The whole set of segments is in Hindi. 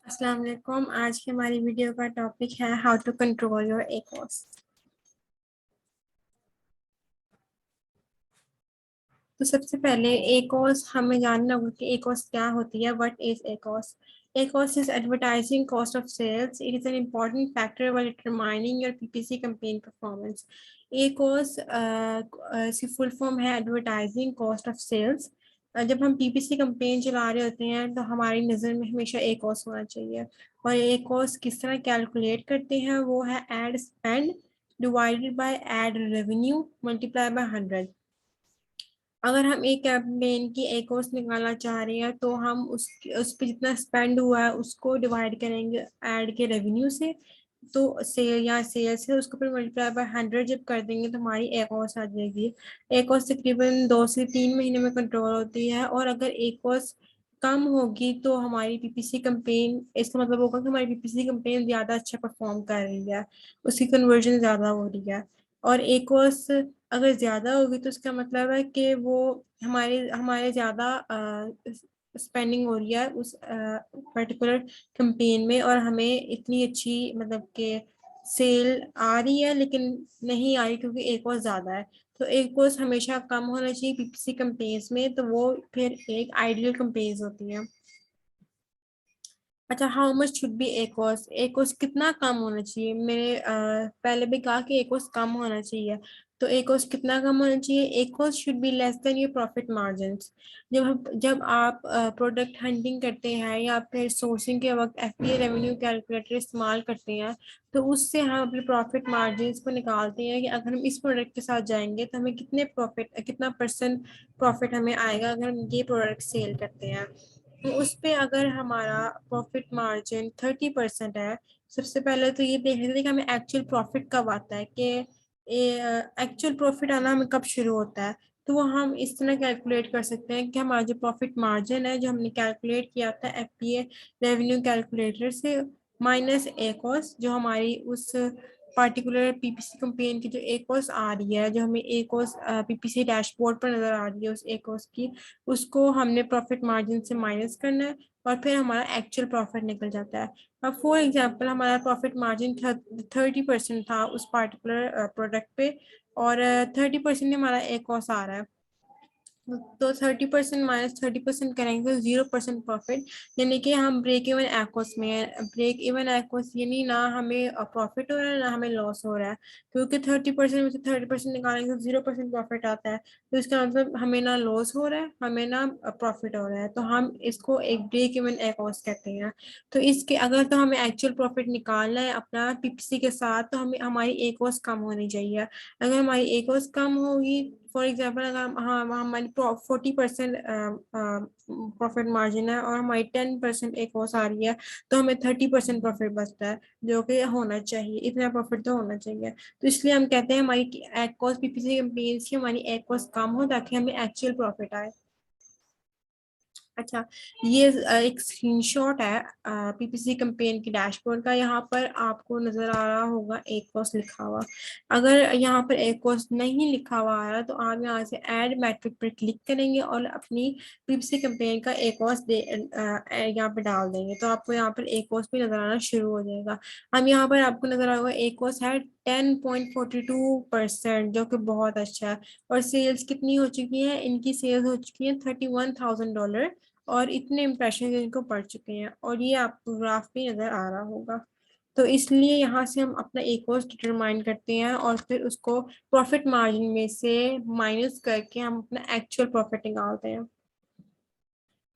अस्सलाम वालेकुम। आज की हमारी वीडियो का टॉपिक है how to control your ACOS। तो सबसे पहले ACOS हमें जानना होगा कि ACOS क्या होती है। What is ACOS? ACOS is advertising cost of sales. It is an important factor while determining your PPC campaign performance. ACOS की फुल फॉर्म है एडवर्टाइजिंग कॉस्ट ऑफ सेल्स। जब हम PPC कैंपेन चला रहे होते हैं तो हमारी नज़र में हमेशा ACOS होना चाहिए। और ACOS किस तरह कैलकुलेट करते हैं, वो है ad spend divided by ad revenue multiply by 100। अगर हम एक कैंपेन की ACOS निकालना चाह रहे हैं तो हम उस पे जितना स्पेंड हुआ है उसको डिवाइड करेंगे ऐड के रेवेन्यू से। तो सेल या सेल्स है उसको फिर मल्टीप्लाई बाय 100 जब कर देंगे तो हमारी ACOS आ जाएगी। ACOS तकरीबन 2 से 3 महीने में कंट्रोल होती है। और अगर ACOS कम होगी तो हमारी PPC कैंपेन, इसका मतलब होगा कि हमारी PPC कैंपेन ज्यादा अच्छा परफॉर्म कर रही है, उसकी कन्वर्जन ज्यादा हो रही है। और ACOS अगर ज्यादा होगी तो इसका मतलब है कि वो हमारे हमारे ज्यादा स्पेंडिंग हो रही है उस पर्टिकुलर कैंपेन में, और हमें इतनी अच्छी मतलब कि सेल आ रही है लेकिन नहीं आ रही क्योंकि एक और ज्यादा है। तो एक कोर्स हमेशा कम होना चाहिए PPC कैंपेन्स में, तो वो फिर एक आइडियल कैंपेन्स होती हैं। अच्छा, how much should be ACOS? ACOS कितना कम होना चाहिए? मैंने पहले भी कहा कि ACOS कम होना चाहिए। तो ACOS कितना कम होना चाहिए? ACOS should be less than your profit margins. जब आप प्रोडक्ट हंटिंग करते हैं या फिर सोर्सिंग के वक्त FBA रेवेन्यू कैलकुलेटर इस्तेमाल करते हैं तो उससे हम अपने प्रॉफिट मार्जिन्स को निकालते हैं कि अगर हम इस प्रोडक्ट के साथ जाएंगे तो हमें कितना परसेंट प्रॉफिट हमें आएगा अगर हम ये प्रोडक्ट सेल करते हैं। तो उस पे अगर हमारा प्रॉफिट मार्जिन 30% है, सबसे पहले तो ये देख लेते हैं कि हमें एक्चुअल प्रॉफिट कब आता है, कि एक्चुअल प्रॉफिट आना हमें कब शुरू होता है। तो वो हम इस तरह कैलकुलेट कर सकते हैं कि हमारा जो प्रॉफिट मार्जिन है जो हमने कैलकुलेट किया था FPA रेवेन्यू कैलकुलेटर से, माइनस ACOS जो हमारी उस पार्टिकुलर PPC कैंपेन की जो ACOS आ रही है, जो हमें ACOS PPC डैशबोर्ड पर नजर आ रही है उस ACOS की, उसको हमने प्रॉफिट मार्जिन से माइनस करना है और फिर हमारा एक्चुअल प्रॉफिट निकल जाता है। अब फॉर एग्जांपल हमारा प्रॉफिट मार्जिन 30% था उस पार्टिकुलर प्रोडक्ट पे, और 30% हमारा ACOS आ रहा है। तो 30% माइनस 30% करेंगे तो 0% प्रॉफिट, यानी कि हम ब्रेक इवन एक्वस में है। ब्रेक इवन एक्वस यानी ना हमें प्रॉफिट हो रहा है ना हमें लॉस हो रहा है, क्योंकि 30% में से 30% निकालेंगे तो 0% प्रॉफिट आता है। तो इसका मतलब हमें ना लॉस हो रहा है हमें ना प्रॉफिट हो रहा है, तो हम इसको एक ब्रेक इवन एक्वस कहते हैं। तो इसके अगर तो हमें एक्चुअल प्रॉफिट निकालना है अपना PPC के साथ तो हमें हमारी एक्वस कम होनी चाहिए। अगर हमारी एक्वस कम होगी, फॉर एग्जाम्पल अगर हाँ हमारी 40% प्रॉफिट मार्जिन है और हमारी 10% एक और आ रही है, तो हमें 30% प्रॉफिट बचता है, जो कि होना चाहिए, इतना प्रॉफिट तो होना चाहिए। तो इसलिए हम कहते हैं हमारी एड कॉस्ट PPC कैंपेन्स की हमारी एड कॉस्ट कम हो ताकि हमें एक्चुअल प्रॉफिट आए। अच्छा, ये एक स्क्रीनशॉट है PPC कैंपेन की डैशबोर्ड का। यहाँ पर आपको नजर आ रहा होगा ACOS लिखा हुआ। अगर यहाँ पर ACOS नहीं लिखा हुआ आ रहा तो आप यहाँ से ऐड मैट्रिक पर क्लिक करेंगे और अपनी PPC कैंपेन का ACOS यहाँ पे डाल देंगे तो आपको यहाँ पर ACOS भी नजर आना शुरू हो जाएगा। हम यहाँ पर आपको नजर आएगा ACOS है 10.42%, जो कि बहुत अच्छा है। और सेल्स कितनी हो चुकी है? इनकी सेल्स हो चुकी है $31,000 और इतने इम्प्रेशन इनको पड़ चुके हैं, और ये आपको ग्राफ भी नजर आ रहा होगा। तो इसलिए यहाँ से हम अपना ACOS डिटरमाइन करते हैं और फिर उसको प्रॉफिट मार्जिन में से माइनस करके हम अपना एक्चुअल प्रॉफिट निकालते हैं।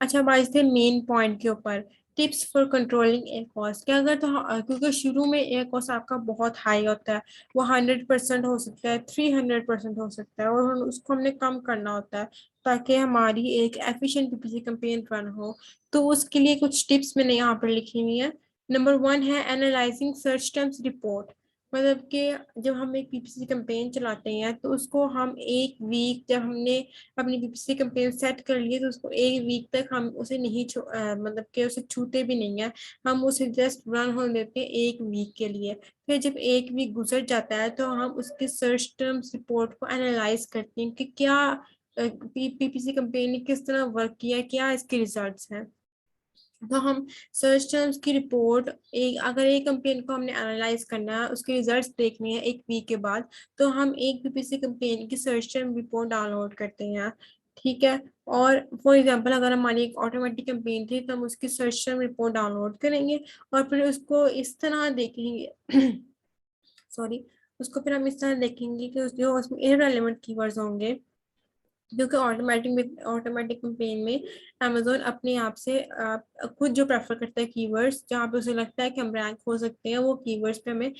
अच्छा, बात थे मेन पॉइंट के ऊपर, टिप्स फॉर कंट्रोलिंग ACOS। क्या अगर तो क्योंकि शुरू में ACOS आपका बहुत हाई होता है, वो 100% हो सकता है, 300% हो सकता है, और उसको हमने कम करना होता है ताकि हमारी एक एफिशिएंट PPC कैंपेन रन हो। तो उसके लिए कुछ टिप्स मैंने यहाँ पर लिखी हुई है। नंबर 1 है एनालाइजिंग सर्च टर्म्स रिपोर्ट। मतलब कि जब हम एक PPC कैंपेन चलाते हैं तो उसको हम एक वीक, जब हमने अपनी PPC कैंपेन सेट कर लिए तो उसको एक वीक तक हम उसे नहीं मतलब कि उसे छूते भी नहीं है। हम उसे जस्ट रन होने देते हैं एक वीक के लिए। फिर जब एक वीक गुजर जाता है तो हम उसके सर्च टर्म्स रिपोर्ट को एनालाइज करते हैं कि क्या PPC कैंपेन ने किस तरह वर्क किया, क्या इसके रिजल्ट्स हैं। तो हम सर्च टर्म्स की रिपोर्ट अगर एक कंपेन को हमने एनालाइज करना है, उसके रिजल्ट्स देखने हैं एक वीक के बाद, तो हम एक पीपीसी कंपेन की सर्च टर्म रिपोर्ट डाउनलोड करते हैं। ठीक है। और फॉर एग्जांपल अगर हमारी एक ऑटोमेटिक कंपेन थी तो हम उसकी सर्च टर्म रिपोर्ट डाउनलोड करेंगे और फिर उसको इस तरह देखेंगे सॉरी, उसको फिर हम इस तरह देखेंगे कि जो उसमें इररेलेवेंट कीवर्ड्स होंगे, क्योंकि ऑटोमेटिक कैंपेन में अमेजोन अपने आप से खुद जो प्रेफर करता है कीवर्ड्स जहाँ पे उसे लगता है कि हम रैंक हो सकते हैं, वो कीवर्ड्स पे हमें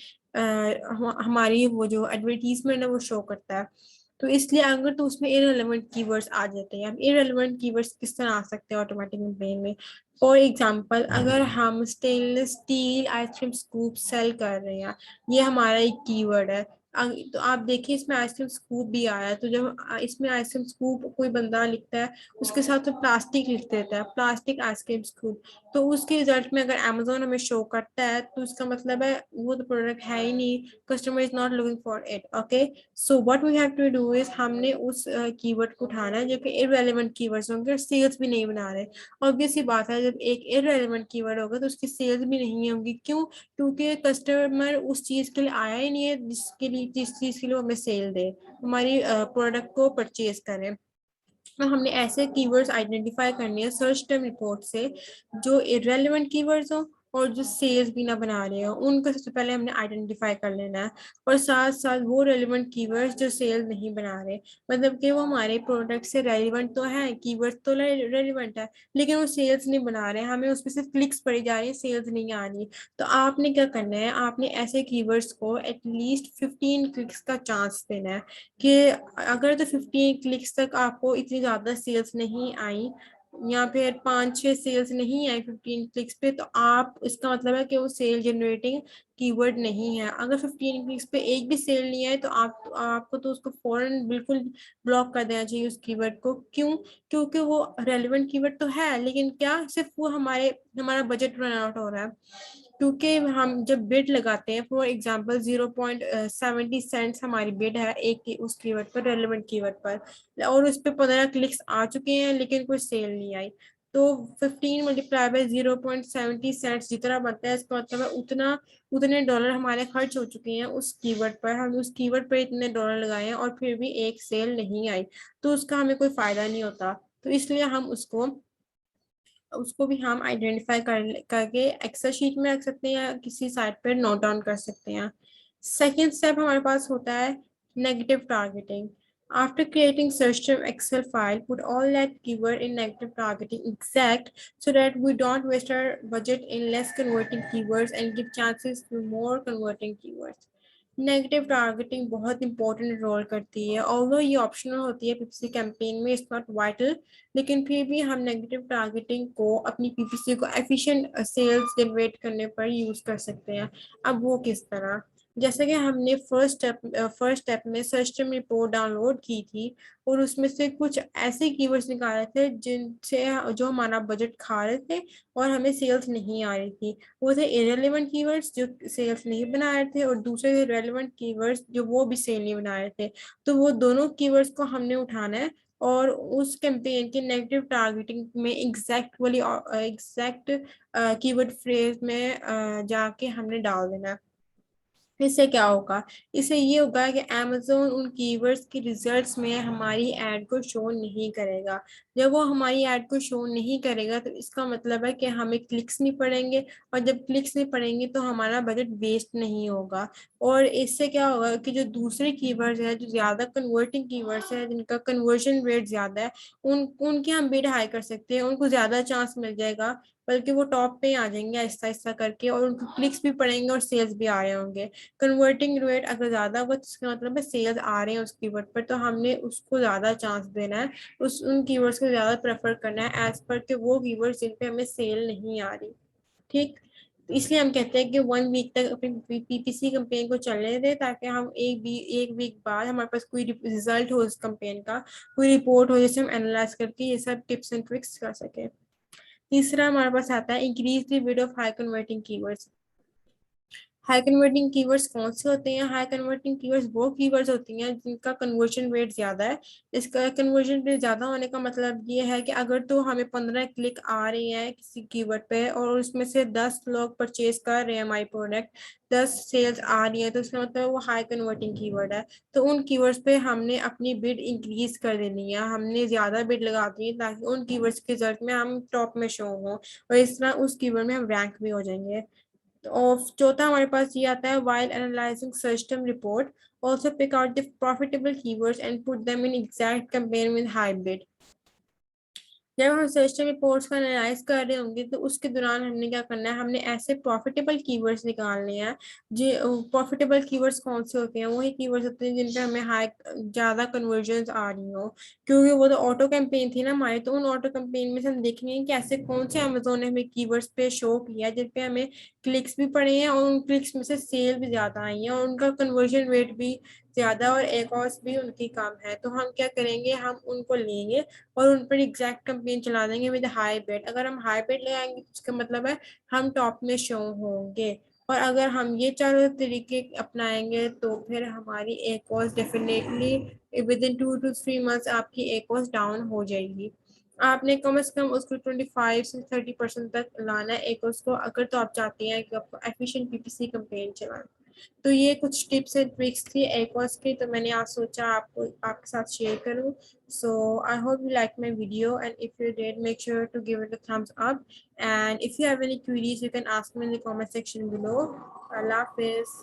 हमारी वो जो एडवर्टीजमेंट है वो शो करता है। तो इसलिए अगर तो उसमें इररेलेवेंट कीवर्ड्स आ जाते हैं, अब इररेलेवेंट कीवर्ड्स किस तरह आ सकते हैं ऑटोमेटिक कैंपेन में? फॉर एग्जांपल अगर हम stainless steel ice cream scoop sale कर रहे हैं, ये हमारा एक कीवर्ड है। तो आप देखिए इसमें आइसक्रीम स्कूप भी आया है, तो जब इसमें आइसक्रीम स्कूप कोई बंदा लिखता है, उसके साथ तो प्लास्टिक लिख देता है, प्लास्टिक आइसक्रीम स्कूप, तो उसके रिजल्ट में अगर अमेजोन हमें शो करता है तो उसका मतलब है वो तो प्रोडक्ट है ही नहीं, customer is not looking for it. Okay, so what we have to do is हमने उस कीवर्ड को उठाना है जो कि इररेलेवेंट कीवर्ड्स होंगे और सेल्स भी नहीं बना रहे। ऑब्वियस सी बात है, जब एक इररेलेवेंट कीवर्ड होगा तो उसकी सेल्स भी नहीं होंगी। क्यों? क्योंकि कस्टमर उस चीज के लिए आया ही नहीं है जिस चीज के लिए हमें सेल दे, हमारी प्रोडक्ट को परचेज करें। तो हमने ऐसे कीवर्ड्स आइडेंटिफाई करने हैं सर्च टर्म रिपोर्ट से जो इररेलेवेंट कीवर्ड्स हो और जो सेल्स भी ना बना रहे हो, उनको सबसे पहले हमने आइडेंटिफाई कर लेना है। और साथ साथ वो रेलिवेंट कीवर्ड्स जो सेल नहीं बना रहे, मतलब कि वो हमारे प्रोडक्ट से रेलिवेंट तो है, कीवर्ड्स तो रेलिवेंट है, लेकिन वो सेल्स नहीं बना रहे, हमें उस पर सिर्फ क्लिक्स पड़ी जा रही है, सेल्स नहीं आ रही। तो आपने क्या करना है, आपने ऐसे कीवर्ड्स को एटलीस्ट 15 क्लिक्स का चांस देना है कि अगर तो 15 क्लिक्स तक आपको इतनी ज्यादा सेल्स नहीं आई या फिर 5-6 सेल्स नहीं आई 15 क्लिक्स पे, तो आप इसका मतलब है कि वो सेल जनरेटिंग कीवर्ड नहीं है। अगर 15 क्लिक्स पे एक भी सेल नहीं आए तो आपको तो उसको फौरन बिल्कुल ब्लॉक कर देना चाहिए उस कीवर्ड को। क्यों? क्योंकि वो रेलिवेंट कीवर्ड तो है, लेकिन क्या सिर्फ वो हमारा बजट रन आउट हो रहा है। क्योंकि हम जब बिड लगाते हैं, फॉर एग्जांपल 0.70 सेंट्स हमारी बिड है उस कीवर्ड पर, रेलेवेंट कीवर्ड पर, और उस पर 15 क्लिक्स आ चुके हैं लेकिन कोई सेल नहीं आई, तो 15 × 0.70 सेंट्स जितना बनता है, इसका मतलब है उतने डॉलर हमारे खर्च हो चुके हैं उस कीवर्ड पर, हम उस कीवर्ड पर इतने डॉलर लगाए हैं और फिर भी एक सेल नहीं आई, तो उसका हमें कोई फायदा नहीं होता। तो इसलिए हम उसको भी हम आइडेंटिफाई करके एक्सेल शीट में रख सकते हैं या किसी साइट पर नोट डाउन कर सकते हैं। सेकेंड स्टेप हमारे पास होता है negative targeting. After creating search term Excel file, put all that keyword in negative targeting exact so that we don't waste our budget in less converting keywords and give chances to more converting keywords. Negative targeting बहुत इंपॉर्टेंट रोल करती है, ऑल्दो ये ऑप्शनल होती है पीपीसी कैंपेन में, इट्स नॉट वाइटल, लेकिन फिर भी हम नेगेटिव टारगेटिंग को अपनी पीपीसी को एफिशिएंट सेल्स जनरेट करने पर यूज कर सकते हैं। अब वो किस तरह? जैसे कि हमने फर्स्ट स्टेप में सर्च टर्म रिपोर्ट डाउनलोड की थी और उसमें से कुछ ऐसे कीवर्ड्स निकाले थे जिनसे जो हमारा बजट खा रहे थे और हमें सेल्स नहीं आ रही थी। वो थे इरेलीवेंट कीवर्ड्स जो सेल्स नहीं बना रहे थे, और दूसरे थे रेलेवेंट कीवर्ड्स जो वो भी सेल नहीं बना रहे थे। तो वो दोनों कीवर्ड्स को हमने उठाना है और उस कैंपेन की नेगेटिव टारगेटिंग में एग्जैक्ट कीवर्ड फ्रेज में जाके हमने डाल देना है। इससे क्या होगा? इससे ये होगा कि Amazon उन कीवर्ड्स के रिजल्ट्स में हमारी ऐड को शो नहीं करेगा। जब वो हमारी ऐड को शो नहीं करेगा तो इसका मतलब है कि हमें क्लिक्स नहीं पड़ेंगे, और जब क्लिक्स नहीं पड़ेंगे तो हमारा बजट वेस्ट नहीं होगा। और इससे क्या होगा कि जो दूसरे कीवर्ड्स हैं, जो ज्यादा कन्वर्टिंग कीवर्ड्स हैं, जिनका कन्वर्जन रेट ज्यादा है, उनके हम बिड हाई कर सकते हैं, उनको ज्यादा चांस मिल जाएगा, बल्कि वो टॉप पे आ जाएंगे आहिस्ता आहिस्ता करके, और उनको क्लिक्स भी पड़ेंगे और सेल्स भी आ रहे होंगे। कन्वर्टिंग रेट अगर ज्यादा होगा तो इसका मतलब है सेल्स आ रहे हैं उस कीवर्ड पर, तो हमने उसको ज्यादा चांस देना है, उन कीवर्ड्स को ज्यादा प्रेफर करना है एज पर के वो कीवर्ड्स जिन पे हमें सेल नहीं आ रही। ठीक। तो इसलिए हम कहते हैं कि 1 वीक तक अपनी पीपीसी कंपेन को चलने दें, ताकि हम एक वीक बाद हमारे पास कोई रिजल्ट हो इस कंपेन का, कोई रिपोर्ट हो जिसे हम एनालाइज करके ये सब टिप्स एंड ट्रिक्स कर सके। तीसरा हमारे पास आता है increase the bid of high converting keywords. High converting keywords कौन से होते हैं? हाई कन्वर्टिंग कीवर्ड्स वो कीवर्ड्स होती हैं जिनका कन्वर्जन रेट ज्यादा है। इसका कन्वर्जन रेट ज्यादा होने का मतलब ये है कि अगर तो हमें 15 क्लिक आ रही है किसी कीवर्ड पे और उसमें से 10 लोग परचेज कर रहे हैं हमारी प्रोडक्ट, 10 सेल्स आ रही है, तो इसका मतलब वो हाई कन्वर्टिंग कीवर्ड है। तो उन कीवर्ड्स पे हमने अपनी बिड इंक्रीज कर देनी है, हमने ज्यादा बिड लगा दी है ताकि उन कीवर्ड्स के रिजल्ट में हम टॉप में शो हो और इस तरह उस कीवर्ड में हम रैंक भी हो जाएंगे। और चौथा हमारे पास ये आता है, while analyzing search term report also pick out the profitable keywords and put them in exact campaign with high bid। जब हम सर्च रिपोर्ट्स का एनालाइज कर रहे होंगे तो उसके दौरान हमने क्या करना है, हमने ऐसे प्रॉफिटेबल कीवर्ड्स निकालने हैं। जो प्रॉफिटेबल कीवर्ड्स कौन से होते हैं, वही कीवर्ड्स होते हैं जिन पे हमें हाई ज्यादा कन्वर्जन आ रही हो, क्योंकि वो तो ऑटो कैंपेन थी ना हमारी। तो उन ऑटो कैंपेन में से हम देखेंगे कि ऐसे कौन से अमेजोन ने हमें कीवर्ड्स पे शो किया जिन पे हमें क्लिक्स भी पड़े हैं और उन क्लिक्स में से सेल भी ज्यादा आई है और उनका कन्वर्जन रेट भी ज्यादा और एकॉस भी उनकी कम है। तो हम क्या करेंगे, हम उनको लेंगे और उन पर एग्जैक्ट कैंपेन चला देंगे विद हाई बेट। अगर हम हाई बेट लगाएंगे तो इसका मतलब है हम टॉप में शो होंगे। और अगर हम ये चारों तरीके अपनाएंगे तो फिर हमारी एकॉस definitely with in 2 to 3 months आपकी एकॉस डाउन हो जाएगी। आपने कम से कम उसको 25 से 30% तक लाना है एकॉस को, अगर तो आप चाहते हैं कि आपको एफिशिएंट पीपीसी कैंपेन चलाना। तो ये कुछ टिप्स एंड ट्रिक्स थी एकॉस की, तो मैंने आज सोचा आपको आपके साथ शेयर करूं। So I hope you liked my video, and if you did, make sure to give it a thumbs up. And if you have any queries, you can ask me in the comment section below. Allah Hafiz.